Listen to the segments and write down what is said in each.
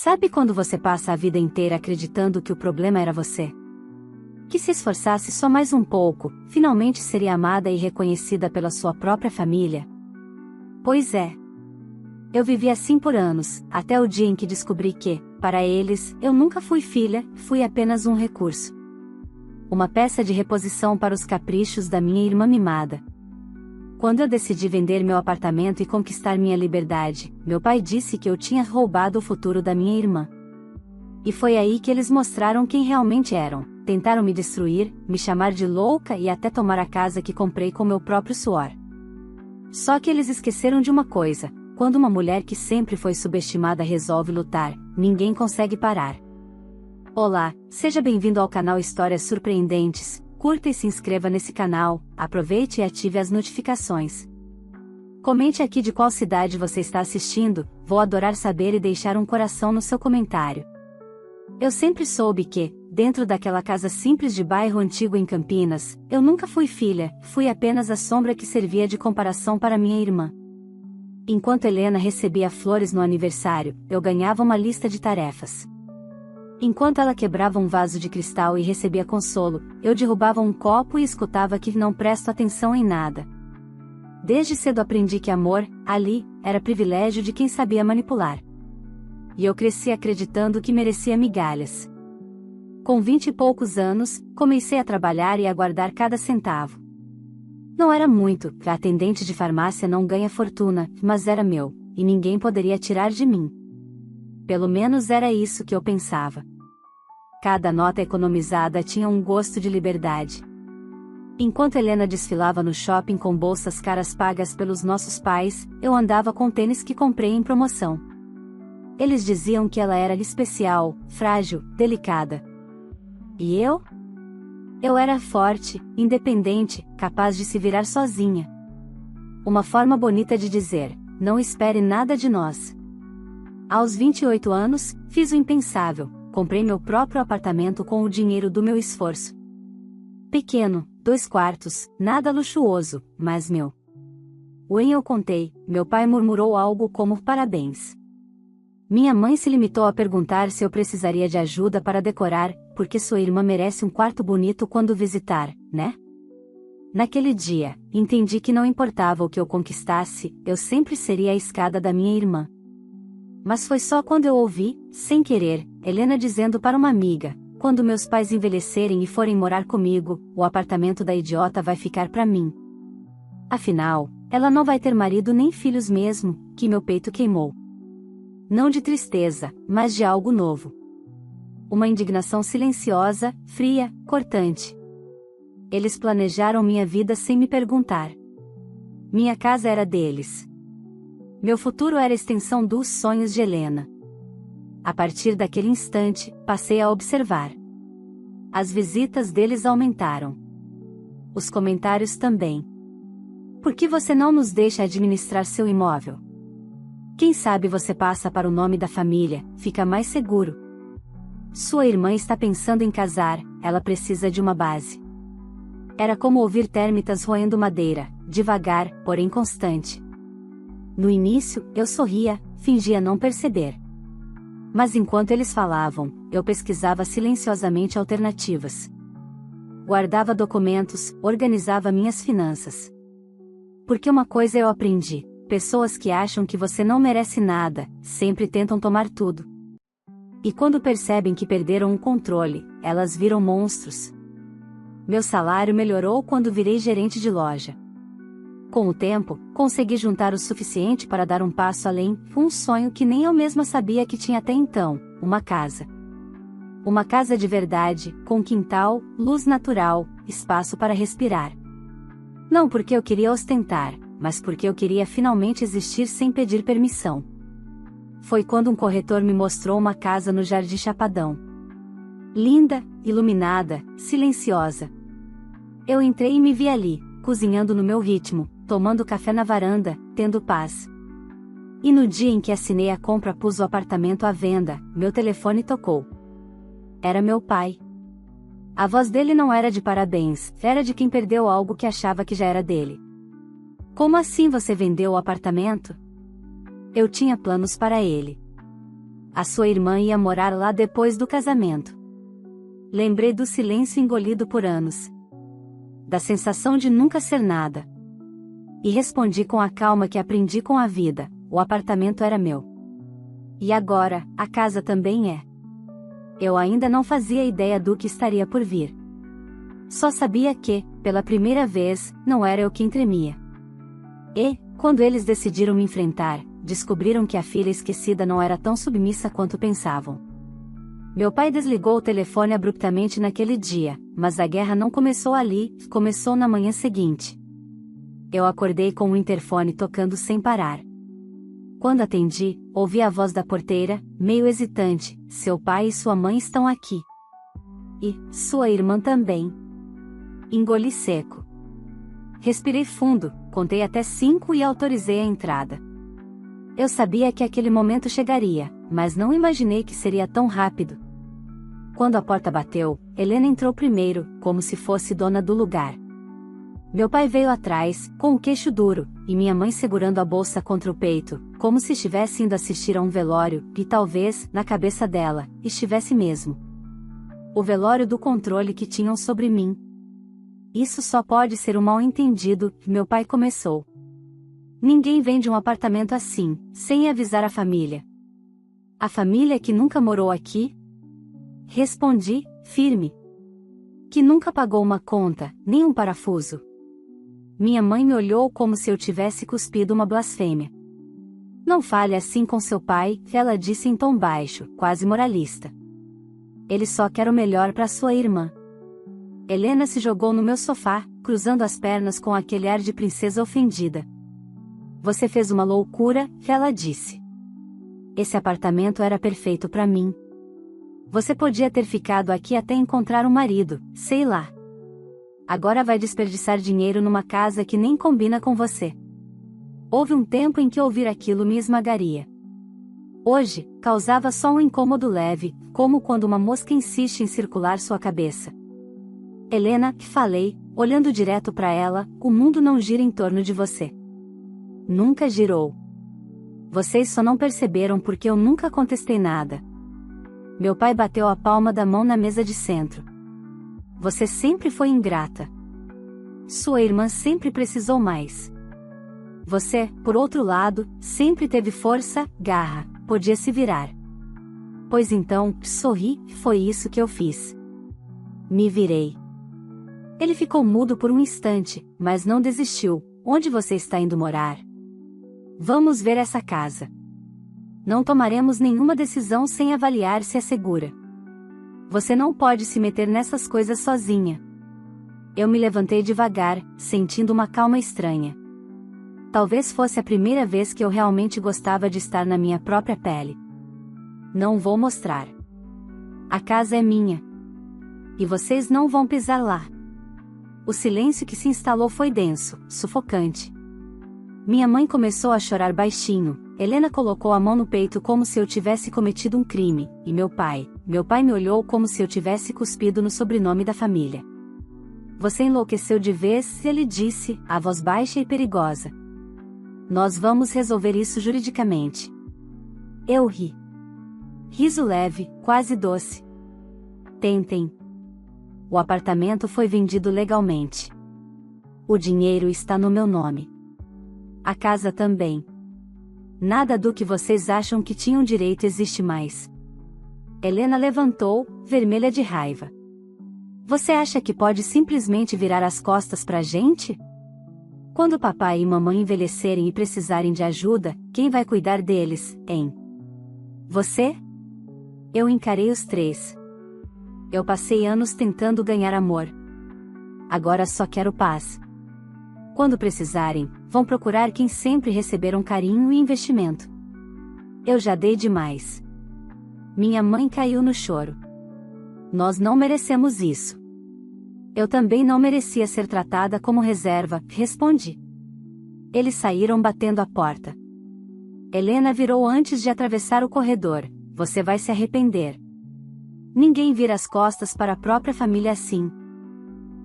Sabe quando você passa a vida inteira acreditando que o problema era você? Que se esforçasse só mais um pouco, finalmente seria amada e reconhecida pela sua própria família? Pois é. Eu vivi assim por anos, até o dia em que descobri que, para eles, eu nunca fui filha, fui apenas um recurso. Uma peça de reposição para os caprichos da minha irmã mimada. Quando eu decidi vender meu apartamento e conquistar minha liberdade, meu pai disse que eu tinha roubado o futuro da minha irmã. E foi aí que eles mostraram quem realmente eram. Tentaram me destruir, me chamar de louca e até tomar a casa que comprei com meu próprio suor. Só que eles esqueceram de uma coisa: quando uma mulher que sempre foi subestimada resolve lutar, ninguém consegue parar. Olá, seja bem-vindo ao canal Histórias Surpreendentes. Curta e se inscreva nesse canal, aproveite e ative as notificações. Comente aqui de qual cidade você está assistindo, vou adorar saber e deixar um coração no seu comentário. Eu sempre soube que, dentro daquela casa simples de bairro antigo em Campinas, eu nunca fui filha, fui apenas a sombra que servia de comparação para minha irmã. Enquanto Helena recebia flores no aniversário, eu ganhava uma lista de tarefas. Enquanto ela quebrava um vaso de cristal e recebia consolo, eu derrubava um copo e escutava que não presto atenção em nada. Desde cedo aprendi que amor, ali, era privilégio de quem sabia manipular. E eu cresci acreditando que merecia migalhas. Com 20 e poucos anos, comecei a trabalhar e a guardar cada centavo. Não era muito, a atendente de farmácia não ganha fortuna, mas era meu, e ninguém poderia tirar de mim. Pelo menos era isso que eu pensava. Cada nota economizada tinha um gosto de liberdade. Enquanto Helena desfilava no shopping com bolsas caras pagas pelos nossos pais, eu andava com tênis que comprei em promoção. Eles diziam que ela era especial, frágil, delicada. E eu? Eu era forte, independente, capaz de se virar sozinha. Uma forma bonita de dizer: não espere nada de nós. Aos 28 anos, fiz o impensável, comprei meu próprio apartamento com o dinheiro do meu esforço. Pequeno, 2 quartos, nada luxuoso, mas meu. When eu contei, meu pai murmurou algo como parabéns. Minha mãe se limitou a perguntar se eu precisaria de ajuda para decorar, porque sua irmã merece um quarto bonito quando visitar, né? Naquele dia, entendi que não importava o que eu conquistasse, eu sempre seria a escada da minha irmã. Mas foi só quando eu ouvi, sem querer, Helena dizendo para uma amiga: quando meus pais envelhecerem e forem morar comigo, o apartamento da idiota vai ficar para mim. Afinal, ela não vai ter marido nem filhos mesmo, que meu peito queimou. Não de tristeza, mas de algo novo. Uma indignação silenciosa, fria, cortante. Eles planejaram minha vida sem me perguntar. Minha casa era deles. Meu futuro era a extensão dos sonhos de Helena. A partir daquele instante, passei a observar. As visitas deles aumentaram. Os comentários também. Por que você não nos deixa administrar seu imóvel? Quem sabe você passa para o nome da família, fica mais seguro. Sua irmã está pensando em casar, ela precisa de uma base. Era como ouvir termitas roendo madeira, devagar, porém constante. No início, eu sorria, fingia não perceber. Mas enquanto eles falavam, eu pesquisava silenciosamente alternativas. Guardava documentos, organizava minhas finanças. Porque uma coisa eu aprendi: pessoas que acham que você não merece nada, sempre tentam tomar tudo. E quando percebem que perderam o controle, elas viram monstros. Meu salário melhorou quando virei gerente de loja. Com o tempo, consegui juntar o suficiente para dar um passo além, um sonho que nem eu mesma sabia que tinha até então: uma casa. Uma casa de verdade, com quintal, luz natural, espaço para respirar. Não porque eu queria ostentar, mas porque eu queria finalmente existir sem pedir permissão. Foi quando um corretor me mostrou uma casa no Jardim Chapadão. Linda, iluminada, silenciosa. Eu entrei e me vi ali, cozinhando no meu ritmo, tomando café na varanda, tendo paz. E no dia em que assinei a compra, pus o apartamento à venda, meu telefone tocou. Era meu pai. A voz dele não era de parabéns, era de quem perdeu algo que achava que já era dele. Como assim você vendeu o apartamento? Eu tinha planos para ele. A sua irmã ia morar lá depois do casamento. Lembrei do silêncio engolido por anos. Da sensação de nunca ser nada. E respondi com a calma que aprendi com a vida: o apartamento era meu. E agora, a casa também é. Eu ainda não fazia ideia do que estaria por vir. Só sabia que, pela primeira vez, não era eu quem tremia. E, quando eles decidiram me enfrentar, descobriram que a filha esquecida não era tão submissa quanto pensavam. Meu pai desligou o telefone abruptamente naquele dia, mas a guerra não começou ali, começou na manhã seguinte. Eu acordei com o interfone tocando sem parar. Quando atendi, ouvi a voz da porteira, meio hesitante: seu pai e sua mãe estão aqui. E, sua irmã também. Engoli seco. Respirei fundo, contei até 5 e autorizei a entrada. Eu sabia que aquele momento chegaria, mas não imaginei que seria tão rápido. Quando a porta bateu, Helena entrou primeiro, como se fosse dona do lugar. Meu pai veio atrás, com o queixo duro, e minha mãe segurando a bolsa contra o peito, como se estivesse indo assistir a um velório, e talvez, na cabeça dela, estivesse mesmo. O velório do controle que tinham sobre mim. Isso só pode ser um mal-entendido, meu pai começou. Ninguém vende um apartamento assim, sem avisar a família. A família que nunca morou aqui? Respondi, firme. Que nunca pagou uma conta, nem um parafuso. Minha mãe me olhou como se eu tivesse cuspido uma blasfêmia. Não fale assim com seu pai, ela disse em tom baixo, quase moralista. Ele só quer o melhor para sua irmã. Helena se jogou no meu sofá, cruzando as pernas com aquele ar de princesa ofendida. Você fez uma loucura, ela disse. Esse apartamento era perfeito para mim. Você podia ter ficado aqui até encontrar um marido, sei lá. Agora vai desperdiçar dinheiro numa casa que nem combina com você. Houve um tempo em que ouvir aquilo me esmagaria. Hoje, causava só um incômodo leve, como quando uma mosca insiste em circular sua cabeça. Helena, falei, olhando direto para ela, o mundo não gira em torno de você. Nunca girou. Vocês só não perceberam porque eu nunca contestei nada. Meu pai bateu a palma da mão na mesa de centro. Você sempre foi ingrata. Sua irmã sempre precisou mais. Você, por outro lado, sempre teve força, garra, podia se virar. Pois então, sorri, foi isso que eu fiz. Me virei. Ele ficou mudo por um instante, mas não desistiu. Onde você está indo morar? Vamos ver essa casa. Não tomaremos nenhuma decisão sem avaliar se é segura. Você não pode se meter nessas coisas sozinha. Eu me levantei devagar, sentindo uma calma estranha. Talvez fosse a primeira vez que eu realmente gostava de estar na minha própria pele. Não vou mostrar. A casa é minha. E vocês não vão pisar lá. O silêncio que se instalou foi denso, sufocante. Minha mãe começou a chorar baixinho, Helena colocou a mão no peito como se eu tivesse cometido um crime, e meu pai me olhou como se eu tivesse cuspido no sobrenome da família. Você enlouqueceu de vez, ele disse, a voz baixa e perigosa. Nós vamos resolver isso juridicamente. Eu ri. Riso leve, quase doce. Tentem. O apartamento foi vendido legalmente. O dinheiro está no meu nome. A casa também. Nada do que vocês acham que tinham direito existe mais. Helena levantou, vermelha de raiva. Você acha que pode simplesmente virar as costas pra gente? Quando papai e mamãe envelhecerem e precisarem de ajuda, quem vai cuidar deles, hein? Você? Eu encarei os 3. Eu passei anos tentando ganhar amor. Agora só quero paz. Quando precisarem, vão procurar quem sempre receberam carinho e investimento. Eu já dei demais. Minha mãe caiu no choro. Nós não merecemos isso. Eu também não merecia ser tratada como reserva, respondi. Eles saíram batendo a porta. Helena virou antes de atravessar o corredor. Você vai se arrepender. Ninguém vira as costas para a própria família assim.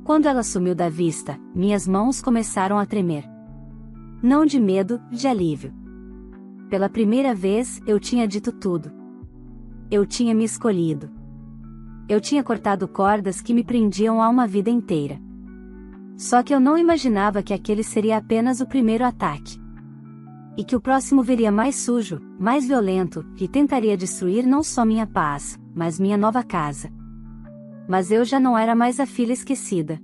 Quando ela sumiu da vista, minhas mãos começaram a tremer. Não de medo, de alívio. Pela primeira vez, eu tinha dito tudo. Eu tinha me escolhido. Eu tinha cortado cordas que me prendiam a uma vida inteira. Só que eu não imaginava que aquele seria apenas o primeiro ataque. E que o próximo viria mais sujo, mais violento, e tentaria destruir não só minha paz, mas minha nova casa. Mas eu já não era mais a filha esquecida.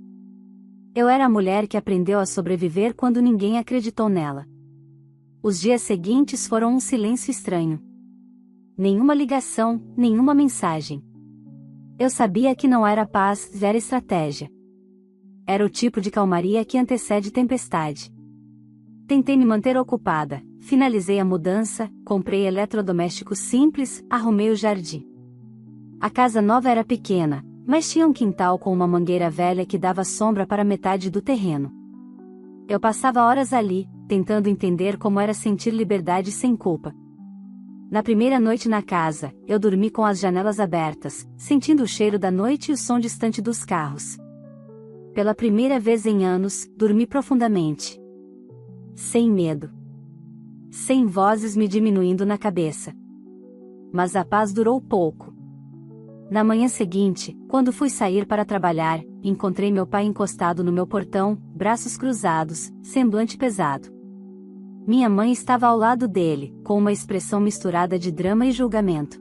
Eu era a mulher que aprendeu a sobreviver quando ninguém acreditou nela. Os dias seguintes foram um silêncio estranho. Nenhuma ligação, nenhuma mensagem. Eu sabia que não era paz, era estratégia. Era o tipo de calmaria que antecede tempestade. Tentei me manter ocupada, finalizei a mudança, comprei eletrodomésticos simples, arrumei o jardim. A casa nova era pequena, mas tinha um quintal com uma mangueira velha que dava sombra para metade do terreno. Eu passava horas ali, tentando entender como era sentir liberdade sem culpa. Na primeira noite na casa, eu dormi com as janelas abertas, sentindo o cheiro da noite e o som distante dos carros. Pela primeira vez em anos, dormi profundamente. Sem medo. Sem vozes me diminuindo na cabeça. Mas a paz durou pouco. Na manhã seguinte, quando fui sair para trabalhar, encontrei meu pai encostado no meu portão, braços cruzados, semblante pesado. Minha mãe estava ao lado dele, com uma expressão misturada de drama e julgamento.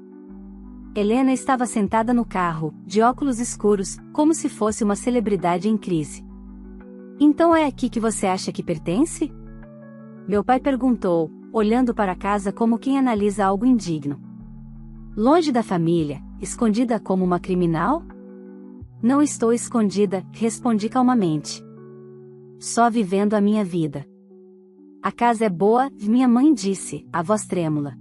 Helena estava sentada no carro, de óculos escuros, como se fosse uma celebridade em crise. Então é aqui que você acha que pertence? Meu pai perguntou, olhando para a casa como quem analisa algo indigno. Longe da família, escondida como uma criminal? Não estou escondida, respondi calmamente. Só vivendo a minha vida. A casa é boa, minha mãe disse, a voz trêmula.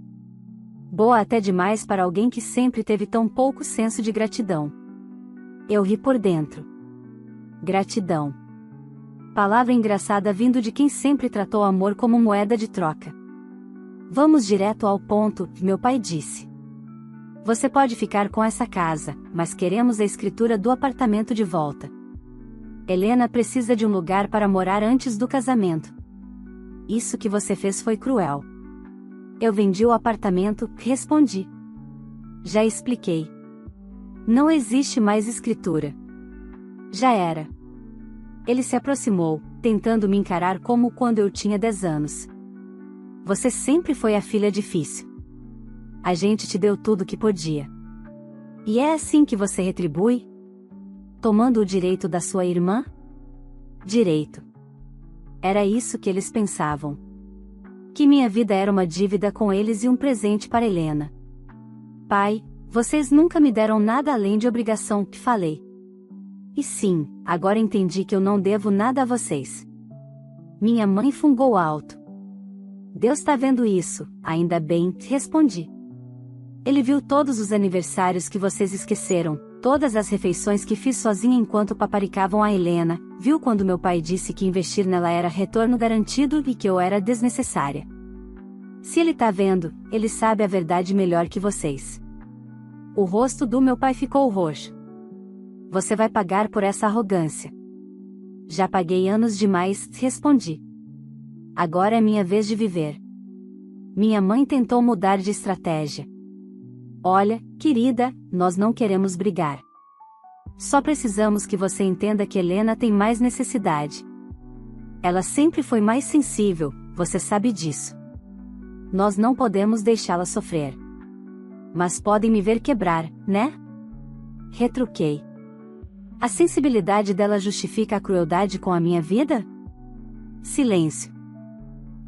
Boa até demais para alguém que sempre teve tão pouco senso de gratidão. Eu ri por dentro. Gratidão. Palavra engraçada vindo de quem sempre tratou o amor como moeda de troca. Vamos direto ao ponto, meu pai disse. Você pode ficar com essa casa, mas queremos a escritura do apartamento de volta. Helena precisa de um lugar para morar antes do casamento. Isso que você fez foi cruel. Eu vendi o apartamento, respondi. Já expliquei. Não existe mais escritura. Já era. Ele se aproximou, tentando me encarar como quando eu tinha 10 anos. Você sempre foi a filha difícil. A gente te deu tudo que podia. E é assim que você retribui? Tomando o direito da sua irmã? Direito. Era isso que eles pensavam. Que minha vida era uma dívida com eles e um presente para Helena. Pai, vocês nunca me deram nada além de obrigação, falei. E sim, agora entendi que eu não devo nada a vocês. Minha mãe fungou alto. Deus tá vendo isso, ainda bem, respondi. Ele viu todos os aniversários que vocês esqueceram, todas as refeições que fiz sozinha enquanto paparicavam a Helena, viu quando meu pai disse que investir nela era retorno garantido e que eu era desnecessária. Se ele tá vendo, ele sabe a verdade melhor que vocês. O rosto do meu pai ficou roxo. Você vai pagar por essa arrogância. Já paguei anos demais, respondi. Agora é minha vez de viver. Minha mãe tentou mudar de estratégia. Olha, querida, nós não queremos brigar. Só precisamos que você entenda que Helena tem mais necessidade. Ela sempre foi mais sensível, você sabe disso. Nós não podemos deixá-la sofrer. Mas podem me ver quebrar, né? Retruquei. A sensibilidade dela justifica a crueldade com a minha vida? Silêncio.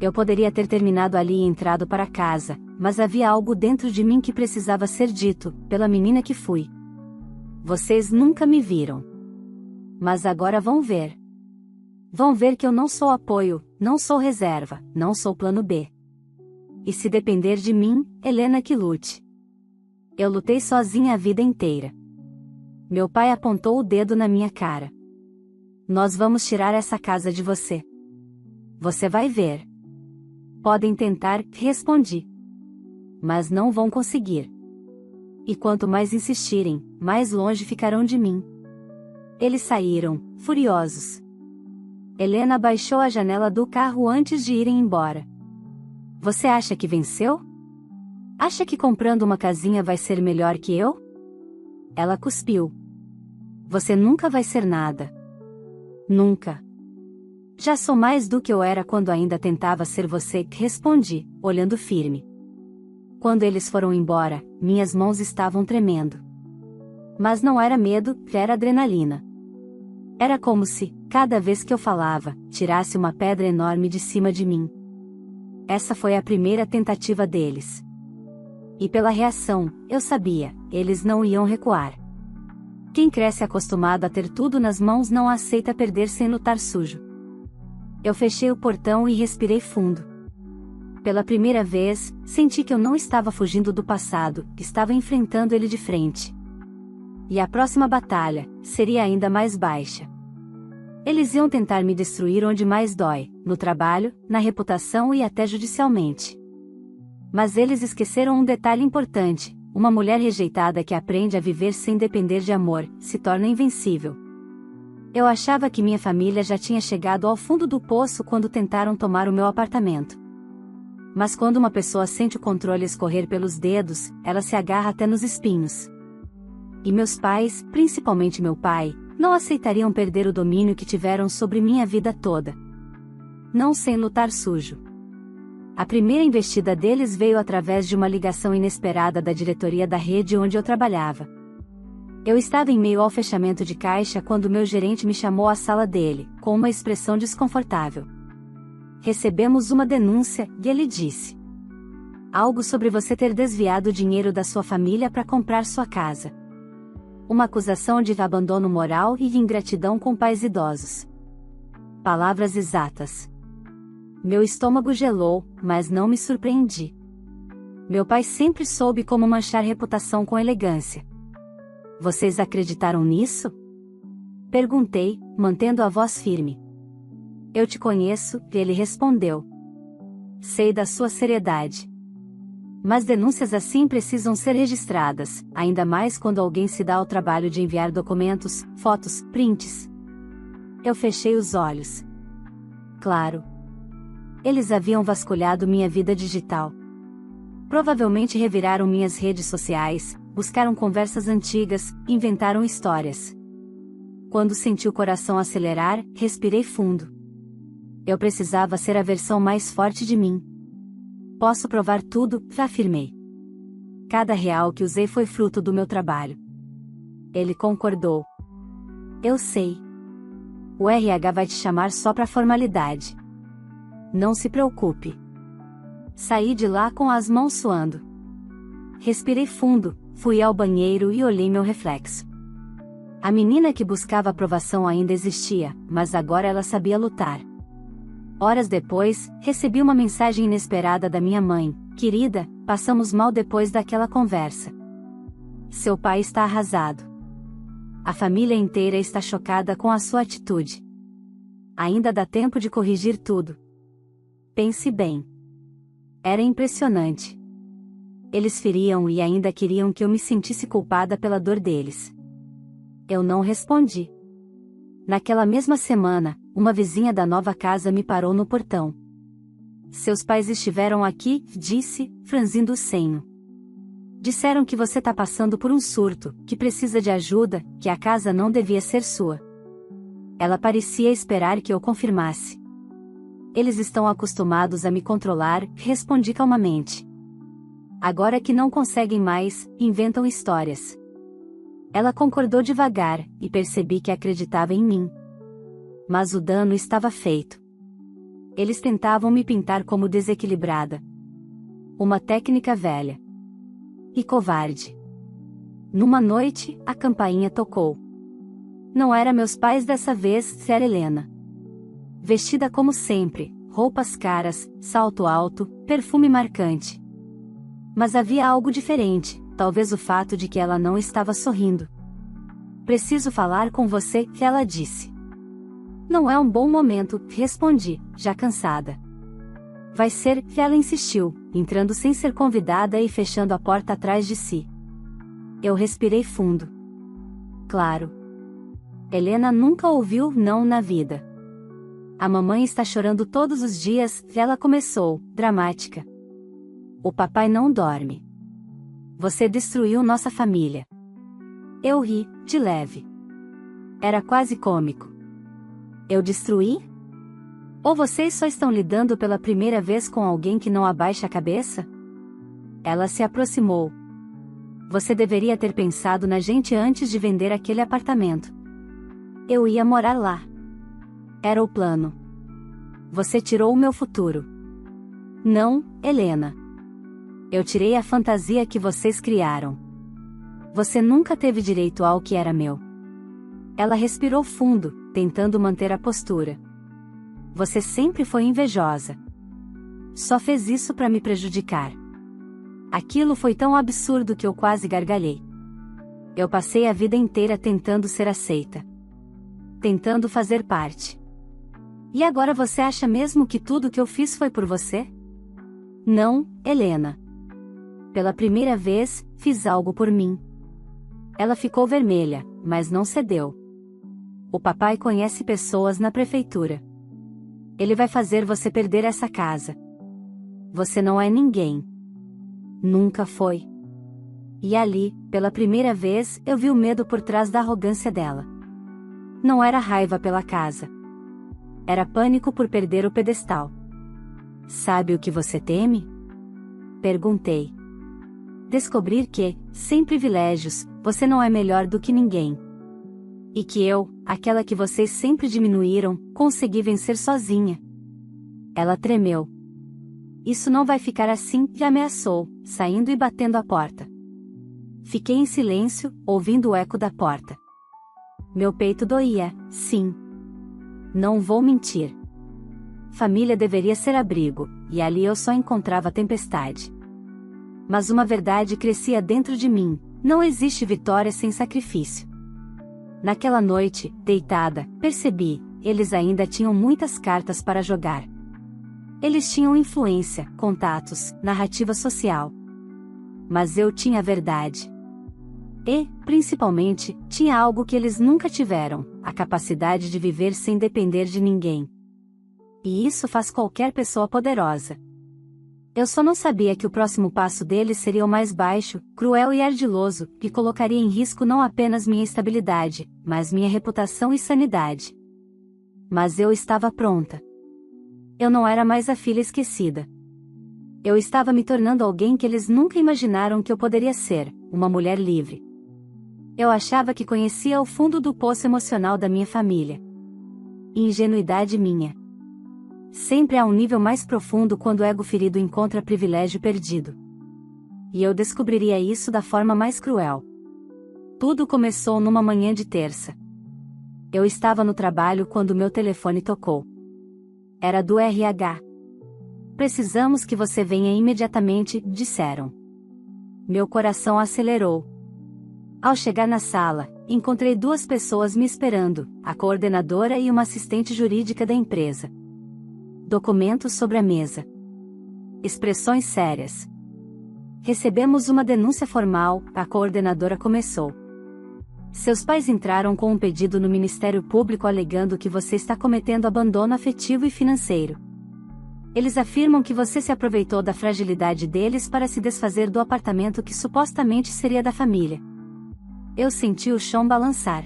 Eu poderia ter terminado ali e entrado para casa, mas havia algo dentro de mim que precisava ser dito, pela menina que fui. Vocês nunca me viram. Mas agora vão ver. Vão ver que eu não sou apoio, não sou reserva, não sou plano B. E se depender de mim, Helena que lute. Eu lutei sozinha a vida inteira. Meu pai apontou o dedo na minha cara. Nós vamos tirar essa casa de você. Você vai ver. Podem tentar, respondi. Mas não vão conseguir. E quanto mais insistirem, mais longe ficarão de mim. Eles saíram, furiosos. Helena baixou a janela do carro antes de irem embora. Você acha que venceu? Acha que comprando uma casinha vai ser melhor que eu? Ela cuspiu. Você nunca vai ser nada. Nunca. Já sou mais do que eu era quando ainda tentava ser você, respondi, olhando firme. Quando eles foram embora, minhas mãos estavam tremendo. Mas não era medo, era adrenalina. Era como se, cada vez que eu falava, tirasse uma pedra enorme de cima de mim. Essa foi a primeira tentativa deles. E pela reação, eu sabia, eles não iam recuar. Quem cresce acostumado a ter tudo nas mãos não aceita perder sem lutar sujo. Eu fechei o portão e respirei fundo. Pela primeira vez, senti que eu não estava fugindo do passado, estava enfrentando ele de frente. E a próxima batalha seria ainda mais baixa. Eles iam tentar me destruir onde mais dói, no trabalho, na reputação e até judicialmente. Mas eles esqueceram um detalhe importante: uma mulher rejeitada que aprende a viver sem depender de amor, se torna invencível. Eu achava que minha família já tinha chegado ao fundo do poço quando tentaram tomar o meu apartamento. Mas quando uma pessoa sente o controle escorrer pelos dedos, ela se agarra até nos espinhos. E meus pais, principalmente meu pai, não aceitariam perder o domínio que tiveram sobre minha vida toda. Não sem lutar sujo. A primeira investida deles veio através de uma ligação inesperada da diretoria da rede onde eu trabalhava. Eu estava em meio ao fechamento de caixa quando meu gerente me chamou à sala dele, com uma expressão desconfortável. Recebemos uma denúncia, e ele disse. Algo sobre você ter desviado o dinheiro da sua família para comprar sua casa. Uma acusação de abandono moral e de ingratidão com pais idosos. Palavras exatas. Meu estômago gelou, mas não me surpreendi. Meu pai sempre soube como manchar reputação com elegância. Vocês acreditaram nisso? Perguntei, mantendo a voz firme. Eu te conheço, ele respondeu. Sei da sua seriedade. Mas denúncias assim precisam ser registradas, ainda mais quando alguém se dá ao trabalho de enviar documentos, fotos, prints. Eu fechei os olhos. Claro. Eles haviam vasculhado minha vida digital. Provavelmente reviraram minhas redes sociais, buscaram conversas antigas, inventaram histórias. Quando senti o coração acelerar, respirei fundo. Eu precisava ser a versão mais forte de mim. Posso provar tudo, afirmei. Cada real que usei foi fruto do meu trabalho. Ele concordou. Eu sei. O RH vai te chamar só para formalidade. Não se preocupe. Saí de lá com as mãos suando. Respirei fundo, fui ao banheiro e olhei meu reflexo. A menina que buscava aprovação ainda existia, mas agora ela sabia lutar. Horas depois, recebi uma mensagem inesperada da minha mãe. Querida, passamos mal depois daquela conversa. Seu pai está arrasado. A família inteira está chocada com a sua atitude. Ainda dá tempo de corrigir tudo. Pense bem. Era impressionante. Eles feriam e ainda queriam que eu me sentisse culpada pela dor deles. Eu não respondi. Naquela mesma semana, uma vizinha da nova casa me parou no portão. Seus pais estiveram aqui, disse, franzindo o senho. Disseram que você tá passando por um surto, que precisa de ajuda, que a casa não devia ser sua. Ela parecia esperar que eu confirmasse. Eles estão acostumados a me controlar, respondi calmamente. Agora que não conseguem mais, inventam histórias. Ela concordou devagar, e percebi que acreditava em mim. Mas o dano estava feito. Eles tentavam me pintar como desequilibrada. Uma técnica velha. E covarde. Numa noite, a campainha tocou. Não era meus pais dessa vez, era Helena. Vestida como sempre, roupas caras, salto alto, perfume marcante. Mas havia algo diferente, talvez o fato de que ela não estava sorrindo. Preciso falar com você, ela disse. Não é um bom momento, respondi, já cansada. Vai ser, ela insistiu, entrando sem ser convidada e fechando a porta atrás de si. Eu respirei fundo. Claro. Helena nunca ouviu não na vida. A mamãe está chorando todos os dias, ela começou, dramática. O papai não dorme. Você destruiu nossa família. Eu ri, de leve. Era quase cômico. Eu destruí? Ou vocês só estão lidando pela primeira vez com alguém que não abaixa a cabeça? Ela se aproximou. Você deveria ter pensado na gente antes de vender aquele apartamento. Eu ia morar lá. Era o plano. Você tirou o meu futuro. Não, Helena. Eu tirei a fantasia que vocês criaram. Você nunca teve direito ao que era meu. Ela respirou fundo, tentando manter a postura. Você sempre foi invejosa. Só fez isso para me prejudicar. Aquilo foi tão absurdo que eu quase gargalhei. Eu passei a vida inteira tentando ser aceita. Tentando fazer parte. E agora você acha mesmo que tudo que eu fiz foi por você? Não, Helena. Pela primeira vez, fiz algo por mim. Ela ficou vermelha, mas não cedeu. O papai conhece pessoas na prefeitura. Ele vai fazer você perder essa casa. Você não é ninguém. Nunca foi. E ali, pela primeira vez, eu vi o medo por trás da arrogância dela. Não era raiva pela casa. Era pânico por perder o pedestal. Sabe o que você teme? Perguntei. Descobrir que, sem privilégios, você não é melhor do que ninguém. E que eu, aquela que vocês sempre diminuíram, consegui vencer sozinha. Ela tremeu. Isso não vai ficar assim, e ameaçou, saindo e batendo a porta. Fiquei em silêncio, ouvindo o eco da porta. Meu peito doía, sim. Não vou mentir. Família deveria ser abrigo, e ali eu só encontrava tempestade. Mas uma verdade crescia dentro de mim: não existe vitória sem sacrifício. Naquela noite, deitada, percebi, eles ainda tinham muitas cartas para jogar. Eles tinham influência, contatos, narrativa social. Mas eu tinha a verdade. E, principalmente, tinha algo que eles nunca tiveram: a capacidade de viver sem depender de ninguém. E isso faz qualquer pessoa poderosa. Eu só não sabia que o próximo passo deles seria o mais baixo, cruel e ardiloso, que colocaria em risco não apenas minha estabilidade, mas minha reputação e sanidade. Mas eu estava pronta. Eu não era mais a filha esquecida. Eu estava me tornando alguém que eles nunca imaginaram que eu poderia ser, uma mulher livre. Eu achava que conhecia o fundo do poço emocional da minha família. Ingenuidade minha. Sempre há um nível mais profundo quando o ego ferido encontra privilégio perdido. E eu descobriria isso da forma mais cruel. Tudo começou numa manhã de terça. Eu estava no trabalho quando meu telefone tocou. Era do RH. Precisamos que você venha imediatamente, disseram. Meu coração acelerou. Ao chegar na sala, encontrei duas pessoas me esperando, a coordenadora e uma assistente jurídica da empresa. Documentos sobre a mesa. Expressões sérias. Recebemos uma denúncia formal, a coordenadora começou. Seus pais entraram com um pedido no Ministério Público alegando que você está cometendo abandono afetivo e financeiro. Eles afirmam que você se aproveitou da fragilidade deles para se desfazer do apartamento que supostamente seria da família. Eu senti o chão balançar.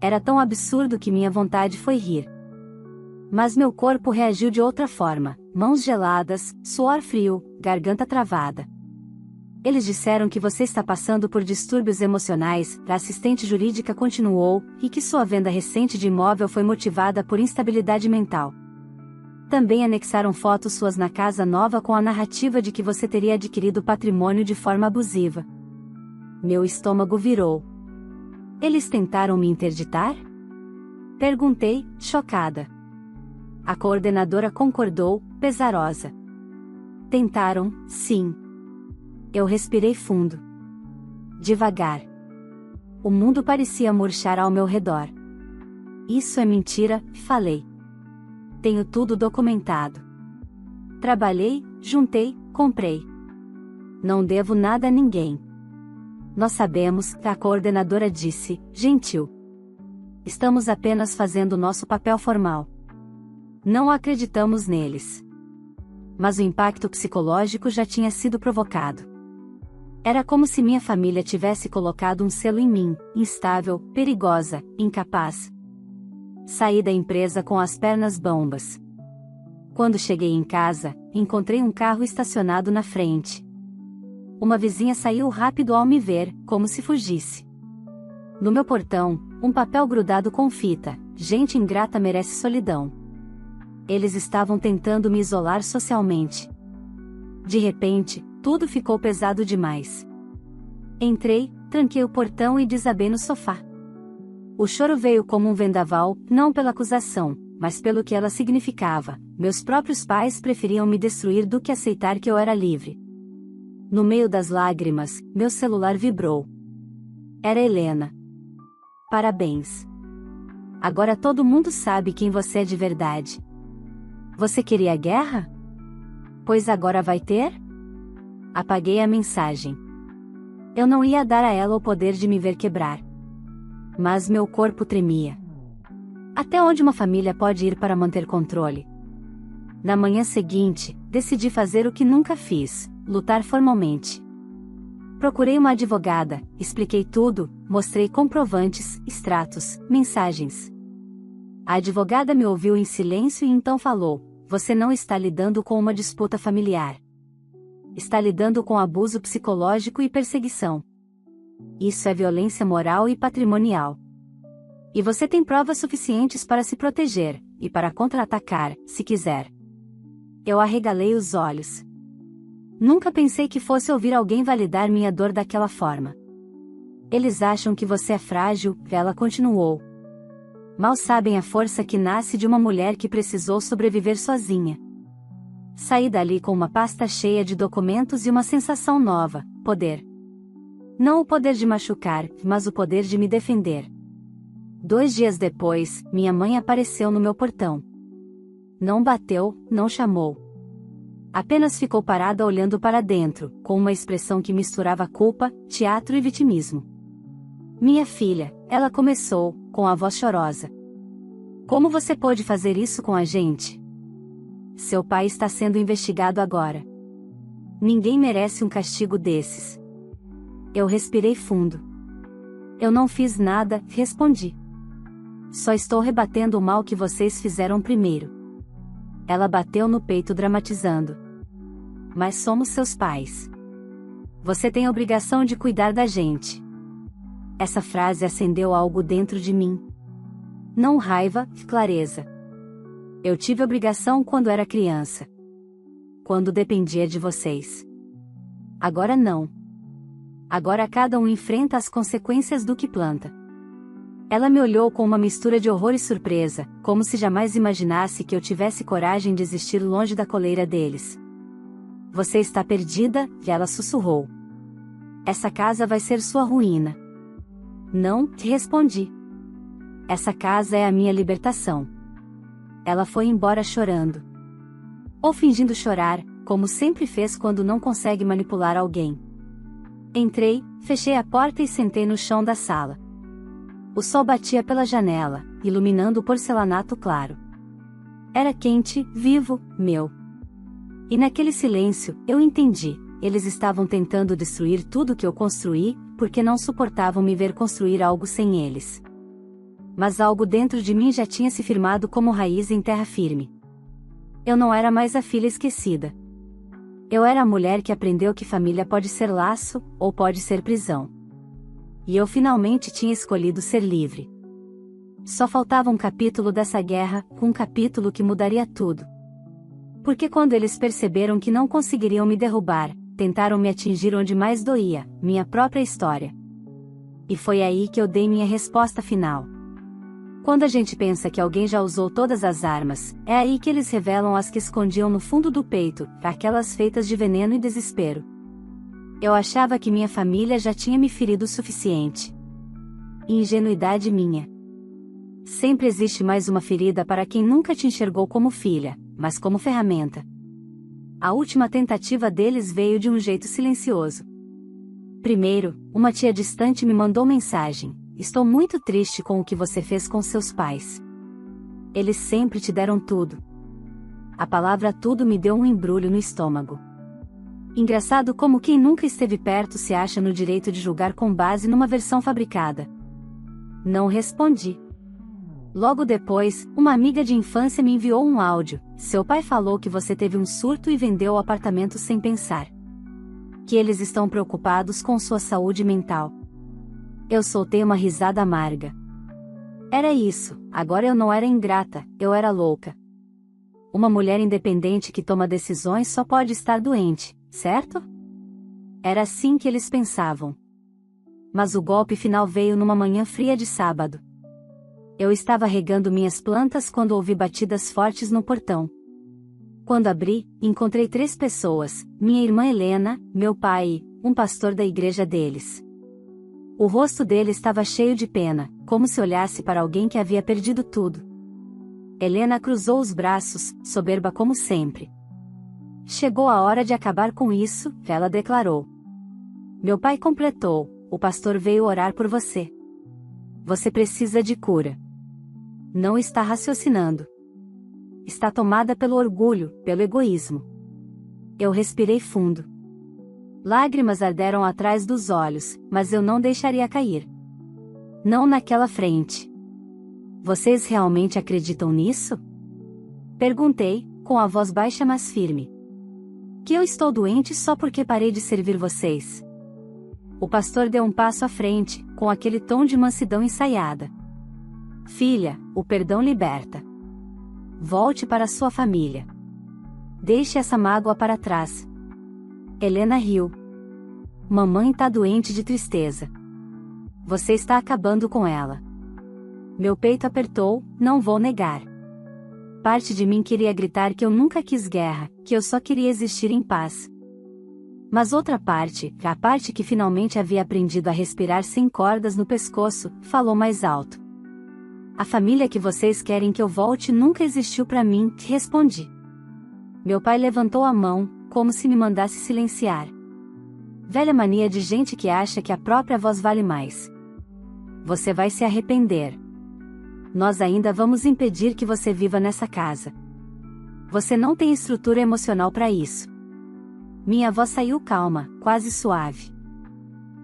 Era tão absurdo que minha vontade foi rir. Mas meu corpo reagiu de outra forma: mãos geladas, suor frio, garganta travada. Eles disseram que você está passando por distúrbios emocionais, a assistente jurídica continuou, e que sua venda recente de imóvel foi motivada por instabilidade mental. Também anexaram fotos suas na casa nova com a narrativa de que você teria adquirido patrimônio de forma abusiva. Meu estômago virou. Eles tentaram me interditar? Perguntei, chocada. A coordenadora concordou, pesarosa. Tentaram, sim. Eu respirei fundo. Devagar. O mundo parecia murchar ao meu redor. Isso é mentira, falei. Tenho tudo documentado. Trabalhei, juntei, comprei. Não devo nada a ninguém. Nós sabemos, a coordenadora disse, gentil. Estamos apenas fazendo nosso papel formal. Não acreditamos neles. Mas o impacto psicológico já tinha sido provocado. Era como se minha família tivesse colocado um selo em mim: instável, perigosa, incapaz. Saí da empresa com as pernas bambas. Quando cheguei em casa, encontrei um carro estacionado na frente. Uma vizinha saiu rápido ao me ver, como se fugisse. No meu portão, um papel grudado com fita: gente ingrata merece solidão. Eles estavam tentando me isolar socialmente. De repente, tudo ficou pesado demais. Entrei, tranquei o portão e desabei no sofá. O choro veio como um vendaval, não pela acusação, mas pelo que ela significava. Meus próprios pais preferiam me destruir do que aceitar que eu era livre. No meio das lágrimas, meu celular vibrou. Era Helena. Parabéns. Agora todo mundo sabe quem você é de verdade. Você queria guerra? Pois agora vai ter? Apaguei a mensagem. Eu não ia dar a ela o poder de me ver quebrar. Mas meu corpo tremia. Até onde uma família pode ir para manter controle? Na manhã seguinte, decidi fazer o que nunca fiz: lutar formalmente. Procurei uma advogada, expliquei tudo, mostrei comprovantes, extratos, mensagens. A advogada me ouviu em silêncio e então falou: você não está lidando com uma disputa familiar. Está lidando com abuso psicológico e perseguição. Isso é violência moral e patrimonial. E você tem provas suficientes para se proteger, e para contra-atacar, se quiser. Eu arregalei os olhos. Nunca pensei que fosse ouvir alguém validar minha dor daquela forma. Eles acham que você é frágil, ela continuou. Mal sabem a força que nasce de uma mulher que precisou sobreviver sozinha. Saí dali com uma pasta cheia de documentos e uma sensação nova: poder. Não o poder de machucar, mas o poder de me defender. 2 dias depois, minha mãe apareceu no meu portão. Não bateu, não chamou. Apenas ficou parada olhando para dentro, com uma expressão que misturava culpa, teatro e vitimismo. Minha filha, ela começou, com a voz chorosa. Como você pôde fazer isso com a gente? Seu pai está sendo investigado agora. Ninguém merece um castigo desses. Eu respirei fundo. Eu não fiz nada, respondi. Só estou rebatendo o mal que vocês fizeram primeiro. Ela bateu no peito dramatizando. Mas somos seus pais. Você tem a obrigação de cuidar da gente. Essa frase acendeu algo dentro de mim. Não raiva, clareza. Eu tive obrigação quando era criança. Quando dependia de vocês. Agora não. Agora cada um enfrenta as consequências do que planta. Ela me olhou com uma mistura de horror e surpresa, como se jamais imaginasse que eu tivesse coragem de existir longe da coleira deles. Você está perdida, ela sussurrou. Essa casa vai ser sua ruína. Não, respondi. Essa casa é a minha libertação. Ela foi embora chorando. Ou fingindo chorar, como sempre fez quando não consegue manipular alguém. Entrei, fechei a porta e sentei no chão da sala. O sol batia pela janela, iluminando o porcelanato claro. Era quente, vivo, meu. E naquele silêncio, eu entendi: eles estavam tentando destruir tudo que eu construí, porque não suportavam me ver construir algo sem eles. Mas algo dentro de mim já tinha se firmado como raiz em terra firme. Eu não era mais a filha esquecida. Eu era a mulher que aprendeu que família pode ser laço, ou pode ser prisão. E eu finalmente tinha escolhido ser livre. Só faltava um capítulo dessa guerra, um capítulo que mudaria tudo. Porque quando eles perceberam que não conseguiriam me derrubar, tentaram me atingir onde mais doía, minha própria história. E foi aí que eu dei minha resposta final. Quando a gente pensa que alguém já usou todas as armas, é aí que eles revelam as que escondiam no fundo do peito, aquelas feitas de veneno e desespero. Eu achava que minha família já tinha me ferido o suficiente. Ingenuidade minha. Sempre existe mais uma ferida para quem nunca te enxergou como filha, mas como ferramenta. A última tentativa deles veio de um jeito silencioso. Primeiro, uma tia distante me mandou mensagem: estou muito triste com o que você fez com seus pais. Eles sempre te deram tudo. A palavra tudo me deu um embrulho no estômago. Engraçado como quem nunca esteve perto se acha no direito de julgar com base numa versão fabricada. Não respondi. Logo depois, uma amiga de infância me enviou um áudio. Seu pai falou que você teve um surto e vendeu o apartamento sem pensar. Que eles estão preocupados com sua saúde mental. Eu soltei uma risada amarga. Era isso, agora eu não era ingrata, eu era louca. Uma mulher independente que toma decisões só pode estar doente, certo? Era assim que eles pensavam. Mas o golpe final veio numa manhã fria de sábado. Eu estava regando minhas plantas quando ouvi batidas fortes no portão. Quando abri, encontrei 3 pessoas, minha irmã Helena, meu pai e um pastor da igreja deles. O rosto dele estava cheio de pena, como se olhasse para alguém que havia perdido tudo. Helena cruzou os braços, soberba como sempre. Chegou a hora de acabar com isso, ela declarou. Meu pai completou, o pastor veio orar por você. Você precisa de cura. Não está raciocinando. Está tomada pelo orgulho, pelo egoísmo. Eu respirei fundo. Lágrimas arderam atrás dos olhos, mas eu não deixaria cair. Não naquela frente. Vocês realmente acreditam nisso? Perguntei, com a voz baixa mas firme. Que eu estou doente só porque parei de servir vocês. O pastor deu um passo à frente, com aquele tom de mansidão ensaiada. Filha, o perdão liberta. Volte para sua família. Deixe essa mágoa para trás. Helena riu. Mamãe tá doente de tristeza. Você está acabando com ela. Meu peito apertou, não vou negar. Parte de mim queria gritar que eu nunca quis guerra, que eu só queria existir em paz. Mas outra parte, a parte que finalmente havia aprendido a respirar sem cordas no pescoço, falou mais alto. A família que vocês querem que eu volte nunca existiu para mim, respondi. Meu pai levantou a mão, como se me mandasse silenciar. Velha mania de gente que acha que a própria voz vale mais. Você vai se arrepender. Nós ainda vamos impedir que você viva nessa casa. Você não tem estrutura emocional para isso. Minha voz saiu calma, quase suave.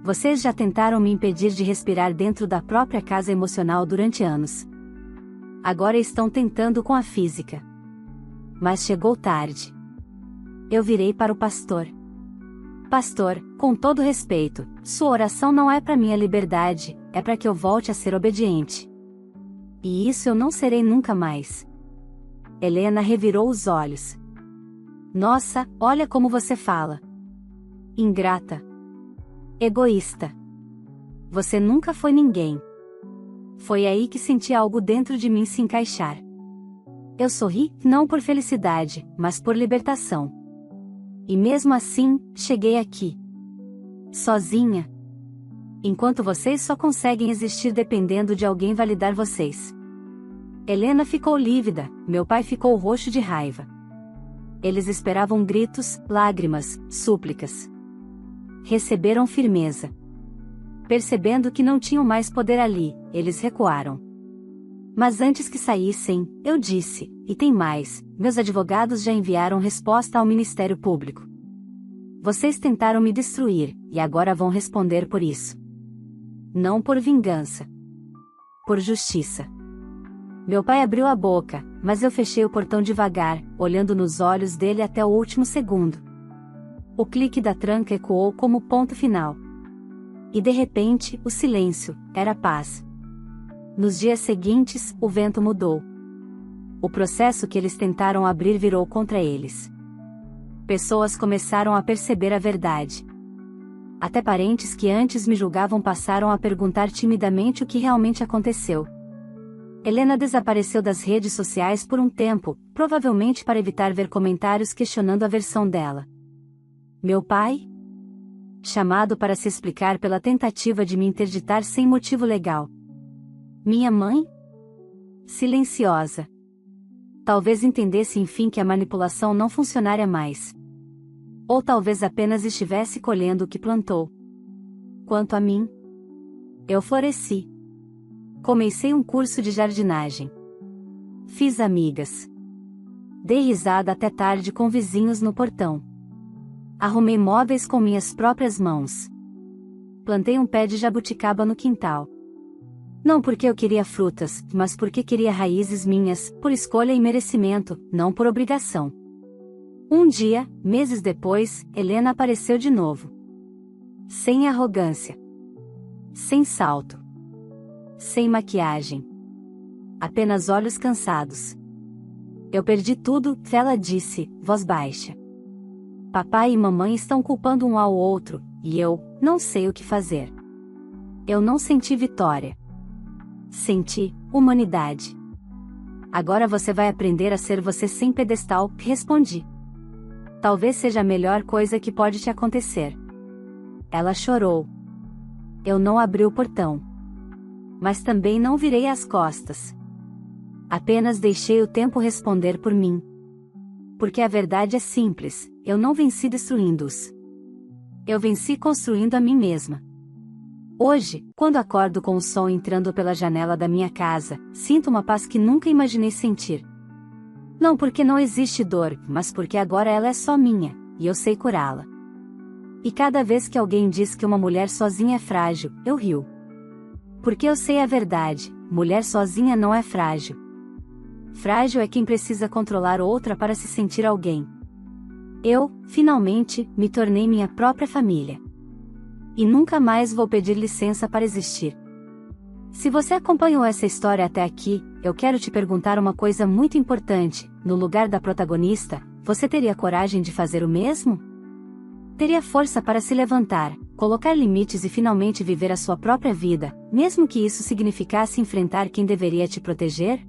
Vocês já tentaram me impedir de respirar dentro da própria casa emocional durante anos. Agora estão tentando com a física. Mas chegou tarde. Eu virei para o pastor. Pastor, com todo respeito, sua oração não é para minha liberdade, é para que eu volte a ser obediente. E isso eu não serei nunca mais. Helena revirou os olhos. Nossa, olha como você fala. Ingrata. Egoísta. Você nunca foi ninguém. Foi aí que senti algo dentro de mim se encaixar. Eu sorri, não por felicidade, mas por libertação. E mesmo assim, cheguei aqui. Sozinha. Enquanto vocês só conseguem existir dependendo de alguém validar vocês. Helena ficou lívida, meu pai ficou roxo de raiva. Eles esperavam gritos, lágrimas, súplicas. Receberam firmeza. Percebendo que não tinham mais poder ali, eles recuaram. Mas antes que saíssem, eu disse, e tem mais, meus advogados já enviaram resposta ao Ministério Público. Vocês tentaram me destruir, e agora vão responder por isso. Não por vingança. Por justiça. Meu pai abriu a boca, mas eu fechei o portão devagar, olhando nos olhos dele até o último segundo. O clique da tranca ecoou como ponto final. E de repente, o silêncio, era paz. Nos dias seguintes, o vento mudou. O processo que eles tentaram abrir virou contra eles. Pessoas começaram a perceber a verdade. Até parentes que antes me julgavam passaram a perguntar timidamente o que realmente aconteceu. Helena desapareceu das redes sociais por um tempo, provavelmente para evitar ver comentários questionando a versão dela. Meu pai? Chamado para se explicar pela tentativa de me interditar sem motivo legal. Minha mãe? Silenciosa. Talvez entendesse enfim que a manipulação não funcionaria mais. Ou talvez apenas estivesse colhendo o que plantou. Quanto a mim, eu floresci. Comecei um curso de jardinagem. Fiz amigas. Dei risada até tarde com vizinhos no portão. Arrumei móveis com minhas próprias mãos. Plantei um pé de jabuticaba no quintal. Não porque eu queria frutas, mas porque queria raízes minhas, por escolha e merecimento, não por obrigação. Um dia, meses depois, Helena apareceu de novo. Sem arrogância. Sem salto. Sem maquiagem. Apenas olhos cansados. Eu perdi tudo, ela disse, voz baixa. Papai e mamãe estão culpando um ao outro, e eu não sei o que fazer. Eu não senti vitória. Senti humanidade. Agora você vai aprender a ser você sem pedestal, respondi. Talvez seja a melhor coisa que pode te acontecer. Ela chorou. Eu não abri o portão. Mas também não virei as costas. Apenas deixei o tempo responder por mim. Porque a verdade é simples, eu não venci destruindo-os. Eu venci construindo a mim mesma. Hoje, quando acordo com o sol entrando pela janela da minha casa, sinto uma paz que nunca imaginei sentir. Não porque não existe dor, mas porque agora ela é só minha, e eu sei curá-la. E cada vez que alguém diz que uma mulher sozinha é frágil, eu rio. Porque eu sei a verdade, mulher sozinha não é frágil. Frágil é quem precisa controlar outra para se sentir alguém. Eu, finalmente, me tornei minha própria família. E nunca mais vou pedir licença para existir. Se você acompanhou essa história até aqui, eu quero te perguntar uma coisa muito importante: no lugar da protagonista, você teria coragem de fazer o mesmo? Teria força para se levantar, colocar limites e finalmente viver a sua própria vida, mesmo que isso significasse enfrentar quem deveria te proteger?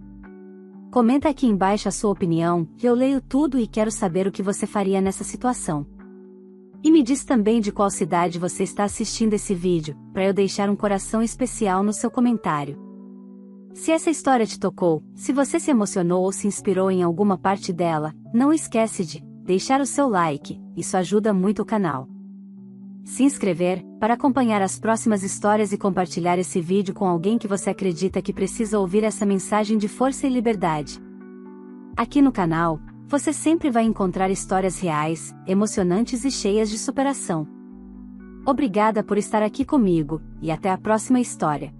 Comenta aqui embaixo a sua opinião, eu leio tudo e quero saber o que você faria nessa situação. E me diz também de qual cidade você está assistindo esse vídeo, para eu deixar um coração especial no seu comentário. Se essa história te tocou, se você se emocionou ou se inspirou em alguma parte dela, não esquece de deixar o seu like, isso ajuda muito o canal. Se inscrever, para acompanhar as próximas histórias e compartilhar esse vídeo com alguém que você acredita que precisa ouvir essa mensagem de força e liberdade. Aqui no canal, você sempre vai encontrar histórias reais, emocionantes e cheias de superação. Obrigada por estar aqui comigo, e até a próxima história.